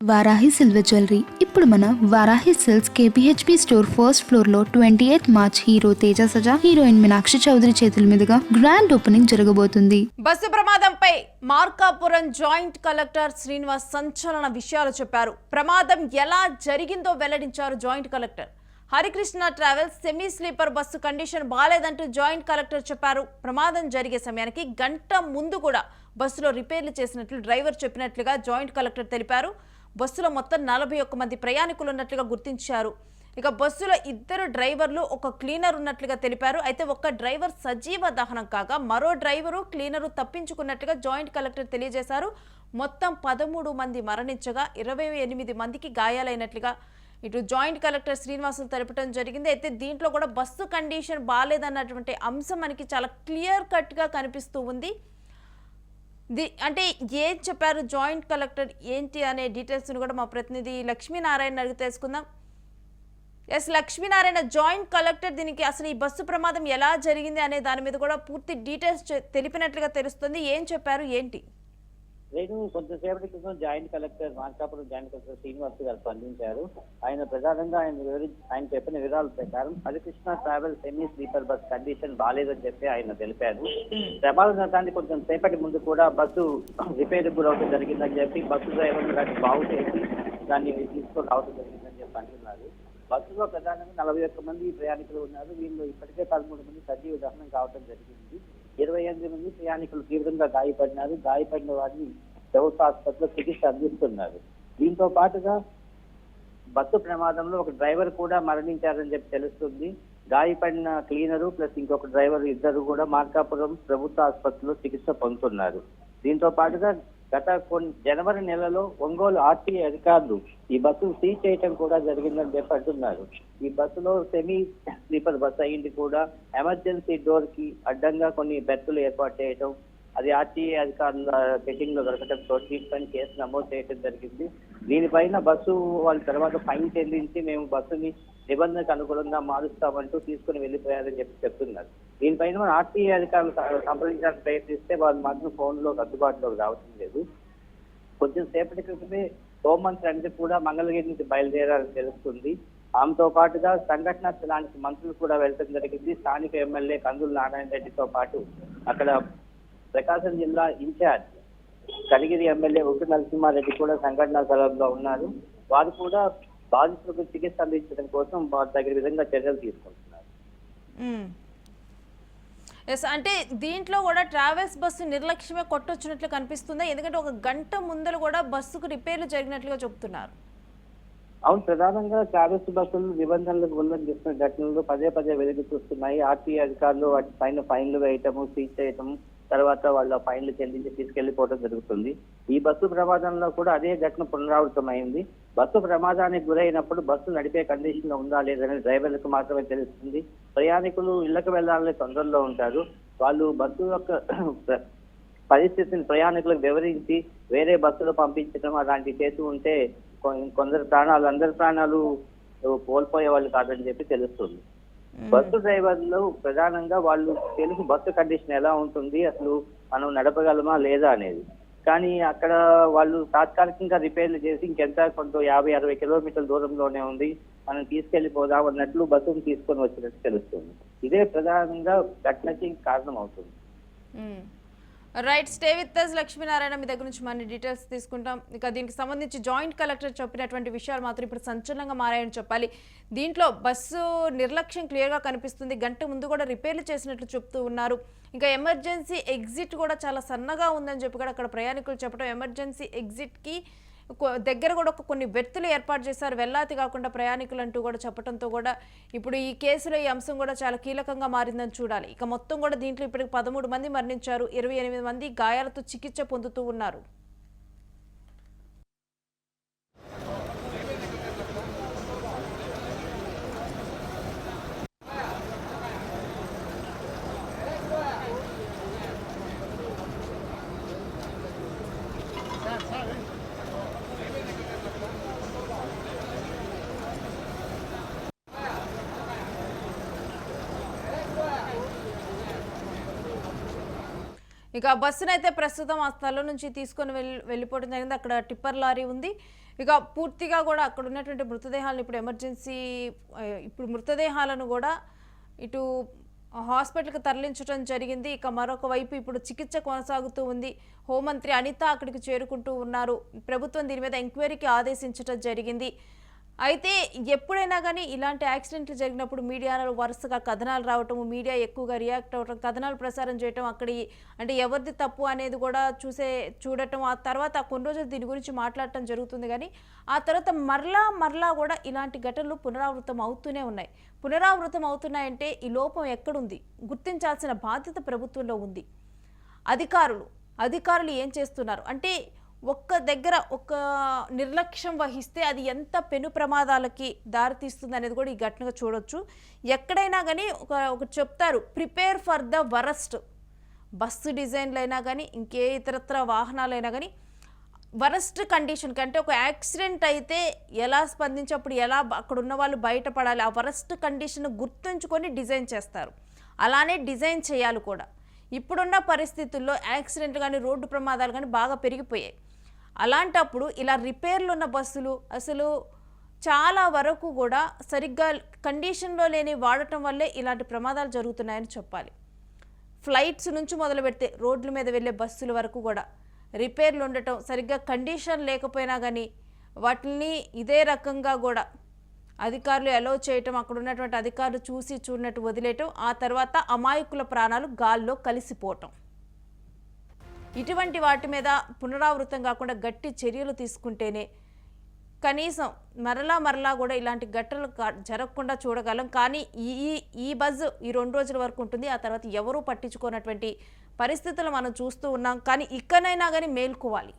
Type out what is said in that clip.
Varahi silver jewellery ఇప్పుడు మన Varahi silks KPHP store first floor లో 28 March hero Teja Sajja heroine Meenakshi Chaudhary చేతుల మీదుగా గ్రాండ్ ఓపెనింగ్ జరగబోతుంది. బస్సు ప్రమాదంపై మార్కాపురం జాయింట్ కలెక్టర్ శ్రీనివాస్ సంచలన విషయాలు చెప్పారు. ప్రమాదం ఎలా జరిగిందో వెల్లడించారు joint collector. Harikrishna travels semi sleeper bus condition బాలేదంటూ జాయింట్ కలెక్టర్ చెప్పారు. ప్రమాదం జరిగే సమయానికి గంట ముందు కూడా బస్సులో రిపేర్లు చేసినట్లు డ్రైవర్ చెప్పినట్లుగా జాయింట్ కలెక్టర్ తెలిపారు. బస్సులో మొత్తం 41 మంది ప్రయాణికులు ఉన్నట్లుగా గుర్తించారు. ఇక బస్సులో 2 డ్రైవర్లు, 1 క్లీనర్ ఉన్నట్లుగా తెలిపారు. అయితే ఒక్క డ్రైవర్ సజీవ దహనం కాగా మరో డ్రైవరు, క్లీనరు తప్పించుకున్నట్లుగా జాయింట్ కలెక్టర్ తెలియజేశారు. మొత్తం 13 మంది మరణించగా 28 మందికి గాయాలైనట్లుగా ఇటు జాయింట్ కలెక్టర్ శ్రీనివాసులు తెలపడం జరిగింది. అయితే దీంట్లో కూడా బస్సు కండిషన్ బాగాలేదన్నటువంటి అంశం మనకి చాలా క్లియర్ కట్గా కనిపిస్తూ ఉంది. అంటే ఏం చెప్పారు జాయింట్ కలెక్టర్ ఏంటి అనే డీటెయిల్స్ కూడా మా ప్రతినిధి లక్ష్మీనారాయణ అడిగి తెలుసుకుందాం. ఎస్ లక్ష్మీనారాయణ, జాయింట్ కలెక్టర్ దీనికి అసలు ఈ బస్సు ప్రమాదం ఎలా జరిగింది అనే దాని మీద కూడా పూర్తి డీటెయిల్స్ తెలిపినట్లుగా తెలుస్తుంది. ఏం చెప్పారు ఏంటి? నేను కొంతసేపటి క్రితం joint collector Markapuram joint collector Srinivas గారు స్పందించారు. ఆయన ప్రధానంగా ఆయన చెప్పిన వివరాల ప్రకారం Harikrishna travel semi sleeper bus condition బాగాలేదని చెప్పి ఆయన తెలిపారు. ప్రమాదం జరగడానికి కొంచెం సేపటి ముందు కూడా బస్సు రిపేర్ గురవడం జరిగిందని చెప్పి బస్సు డ్రైవర్ దాన్ని బాగు చేసి దాన్ని తీసుకొని రావడం జరిగిందని చెప్పి అంటున్నారు. బస్సులో ప్రధానంగా 41 మంది ప్రయాణికులు ఉన్నారు. వీళ్ళు ఇప్పటికే 13 మంది సజీవ దహనం కావడం జరిగింది. 28 మంది ప్రయాణికులు తీవ్రంగా గాయపడినారు. గాయపడిన వారిని ప్రభుత్వ ఆసుపత్రిలో చికిత్స అందిస్తున్నారు. దీంతో పాటుగా బస్సు ప్రమాదంలో ఒక డ్రైవర్ కూడా మరణించారని చెప్పి తెలుస్తుంది. గాయపడిన క్లీనరు ప్లస్ ఇంకొక డ్రైవర్ ఇద్దరు కూడా మార్కాపురం ప్రభుత్వ ఆసుపత్రిలో చికిత్స పొందుతున్నారు. దీంతో పాటుగా గత జనవరి నెలలో ఒంగోలు ఆర్టీఏ అధికారులు ఈ బస్సును సీజ్ చేయటం కూడా జరిగిందని చెప్పి అంటున్నారు. ఈ బస్సులో సెమీ స్లీపర్ బస్ అయ్యింది కూడా ఎమర్జెన్సీ డోర్ కి అడ్డంగా కొన్ని బెర్తులు ఏర్పాటు చేయడం, అది ఆర్టీఏ అధికారుల చెకింగ్ లో దొరకడంతో దీనిపైన కేసు నమోదు చేయడం జరిగింది. దీనిపైన బస్సు వాళ్ళ తర్వాత ఫైన్ చెల్లించి మేము బస్సుని నిబంధనకు అనుగుణంగా మారుస్తామంటూ తీసుకుని వెళ్ళిపోయారని చెప్పి చెప్తున్నారు. దీనిపైన మన ఆర్టీఏ అధికారులు సంప్రదించడానికి ప్రయత్నిస్తే వాళ్ళు మాత్రం ఫోన్లో అందుబాటులోకి రావటం లేదు. కొంచెం సేపటి క్రితమే హోంమంత్రి అంటే కూడా మంగళగిరి నుంచి బయలుదేరాలని తెలుస్తుంది. ఆమెతో పాటుగా సంఘటనా స్థలానికి మంత్రులు కూడా వెళ్ళడం జరిగింది. స్థానిక ఎమ్మెల్యే కందుల నారాయణ రెడ్డితో పాటు అక్కడ ప్రకాశం జిల్లా ఇన్ఛార్జ్ కనిగిరి ఎమ్మెల్యే ఉగ్ర నరసింహారెడ్డి కూడా సంఘటనా స్థలంలో ఉన్నారు. వారు కూడా బాధితులకు చికిత్స అందించడం కోసం వారి తగిన విధంగా చర్యలు తీసుకుంటున్నారు. అంటే దీంట్లో కూడా ట్రావెల్స్ బస్సు నిర్లక్ష్యమే కొట్టొచ్చినట్లు కనిపిస్తుందా? ఎందుకంటే ఒక గంట ముందర కూడా బస్సుకు రిపేర్లు జరిగినట్లుగా చెప్తున్నారు. అవును, ప్రధానంగా ట్రావెల్స్ బస్సులు నిబంధనలకు ఉల్లంఘిస్తున్న ఘటనలు పదే పదే వెలుగు చూస్తున్నాయి. ఆర్టీఏ అధికారులు వాటి పైన ఫైన్లు వేయటము, సీజ్ చేయటము, తర్వాత వాళ్ళ ఫైన్లు చెల్లించి తీసుకెళ్లిపోవడం జరుగుతుంది. ఈ బస్సు ప్రమాదంలో కూడా అదే ఘటన పునరావృతమైంది. బస్సు ప్రమాదానికి గురైనప్పుడు బస్సు నడిపే కండిషన్ లో ఉందా లేదని డ్రైవర్లకు మాత్రమే తెలుస్తుంది. ప్రయాణికులు ఇళ్లకు వెళ్లాలని తొందరలో ఉంటారు. వాళ్ళు బస్సు యొక్క పరిస్థితిని ప్రయాణికులకు వివరించి వేరే బస్సులో పంపించడం అలాంటివి చేసి ఉంటే కొందరు ప్రాణాలు, అందరి ప్రాణాలు కోల్పోయే వాళ్ళు కాదని చెప్పి తెలుస్తుంది. బస్సు డ్రైవర్లు ప్రధానంగా వాళ్ళు తెలుసు బస్సు కండిషన్ ఎలా ఉంటుంది, అసలు మనం నడపగలమా లేదా అనేది. కానీ అక్కడ వాళ్ళు తాత్కాలికంగా రిపేర్లు చేసి ఇంకెంత కొంత 50-60 కిలోమీటర్ల దూరంలోనే ఉంది, మనం తీసుకెళ్లిపోదాం అన్నట్లు బస్సును తీసుకొని వచ్చినట్టు తెలుస్తుంది. ఇదే ప్రధానంగా ఘటనకి కారణం అవుతుంది. Right, stay with us Lakshminarayana. మీ దగ్గర నుంచి మన డీటెయిల్స్ తీసుకుంటాం. ఇక దీనికి సంబంధించి జాయింట్ కలెక్టర్ చెప్పినటువంటి విషయాలు మాత్రం ఇప్పుడు సంచలనంగా మారాయని చెప్పాలి. దీంట్లో బస్సు నిర్లక్ష్యం క్లియర్గా కనిపిస్తుంది. గంట ముందు కూడా రిపేర్లు చేసినట్లు చెప్తూ ఉన్నారు. ఇంకా ఎమర్జెన్సీ ఎగ్జిట్ కూడా చాలా సన్నగా ఉందని చెప్పి కూడా అక్కడ ప్రయాణికులు చెప్పడం, ఎమర్జెన్సీ ఎగ్జిట్కి దగ్గర కూడా కొన్ని వ్యక్తులు ఏర్పాటు చేశారు, వెల్లాతి కాకుండా ప్రయాణికులు అంటూ కూడా చెప్పడంతో కూడా ఇప్పుడు ఈ కేసులో ఈ అంశం కూడా చాలా కీలకంగా మారిందని చూడాలి. ఇక మొత్తం కూడా దీంట్లో ఇప్పటికి 13 మంది మరణించారు, 28 మంది గాయాలతో చికిత్స పొందుతూ ఉన్నారు. ఇక బస్సునైతే ప్రస్తుతం ఆ స్థలం నుంచి తీసుకొని వెళ్ళిపోవడం జరిగింది. అక్కడ టిప్పర్ లారీ ఉంది. ఇక పూర్తిగా కూడా అక్కడ ఉన్నటువంటి మృతదేహాలను ఇప్పుడు ఎమర్జెన్సీ ఇప్పుడు మృతదేహాలను కూడా ఇటు హాస్పిటల్కి తరలించడం జరిగింది. ఇక మరొక వైపు ఇప్పుడు చికిత్స కొనసాగుతూ ఉంది. హోంమంత్రి అనిత అక్కడికి చేరుకుంటూ ఉన్నారు. ప్రభుత్వం దీని మీద ఎంక్వైరీకి ఆదేశించడం జరిగింది. అయితే ఎప్పుడైనా కానీ ఇలాంటి యాక్సిడెంట్లు జరిగినప్పుడు మీడియాలో వరుసగా కథనాలు రావటము, మీడియా ఎక్కువగా రియాక్ట్ అవ్వటం, కథనాలు ప్రసారం చేయటం, అక్కడి అంటే ఎవరిది తప్పు అనేది కూడా చూడటం, ఆ తర్వాత కొన్ని రోజులు దీని గురించి మాట్లాడటం జరుగుతుంది. కానీ ఆ తర్వాత మరలా కూడా ఇలాంటి ఘటనలు పునరావృతం అవుతూనే ఉన్నాయి. పునరావృతం అవుతున్నాయంటే ఈ లోపం ఎక్కడుంది? గుర్తించాల్సిన బాధ్యత ప్రభుత్వంలో ఉంది. అధికారులు ఏం చేస్తున్నారు అంటే ఒక్క దగ్గర ఒక నిర్లక్ష్యం వహిస్తే అది ఎంత పెను ప్రమాదాలకి దారితీస్తుంది అనేది కూడా ఈ ఘటనగా చూడొచ్చు. ఎక్కడైనా కానీ ఒక చెప్తారు, prepare for the worst. Bus డిజైన్లు అయినా కానీ ఇంకే ఇతరత్ర వాహనాలైనా కానీ వరస్ట్ కండిషన్ కంటే ఒక యాక్సిడెంట్ అయితే ఎలా స్పందించేప్పుడు ఎలా అక్కడ ఉన్న వాళ్ళు బయటపడాలి, ఆ వరస్ట్ కండిషన్ గుర్తుంచుకొని డిజైన్ చేస్తారు. అలానే డిజైన్ చేయాలి కూడా. ఇప్పుడున్న పరిస్థితుల్లో యాక్సిడెంట్ కానీ రోడ్డు ప్రమాదాలు కానీ బాగా పెరిగిపోయాయి. అలాంటప్పుడు ఇలా రిపేర్లు ఉన్న బస్సులు అసలు చాలా వరకు కూడా సరిగ్గా కండిషన్లో లేని వాడటం వల్లే ఇలాంటి ప్రమాదాలు జరుగుతున్నాయని చెప్పాలి. ఫ్లైట్స్ నుంచి మొదలు పెడితే రోడ్ల మీద వెళ్ళే బస్సుల వరకు కూడా రిపేర్లు ఉండటం, సరిగ్గా కండిషన్ లేకపోయినా కానీ వాటిని ఇదే రకంగా కూడా అధికారులు అలౌ చేయటం, అక్కడ ఉన్నటువంటి అధికారులు చూసి చూడనట్టు వదిలేయటం, ఆ తర్వాత అమాయకుల ప్రాణాలు గాల్లో కలిసిపోవటం. ఇటువంటి వాటి మీద పునరావృతం కాకుండా గట్టి చర్యలు తీసుకుంటేనే కనీసం మరలా కూడా ఇలాంటి ఘటనలు జరగకుండా చూడగలం. కానీ ఈ బజ్ ఈ 2 రోజుల వరకు ఉంటుంది. ఆ తర్వాత ఎవరూ పట్టించుకోనటువంటి పరిస్థితులు మనం చూస్తూ ఉన్నాం. కానీ ఇక్కడైనా కానీ మేల్కోవాలి.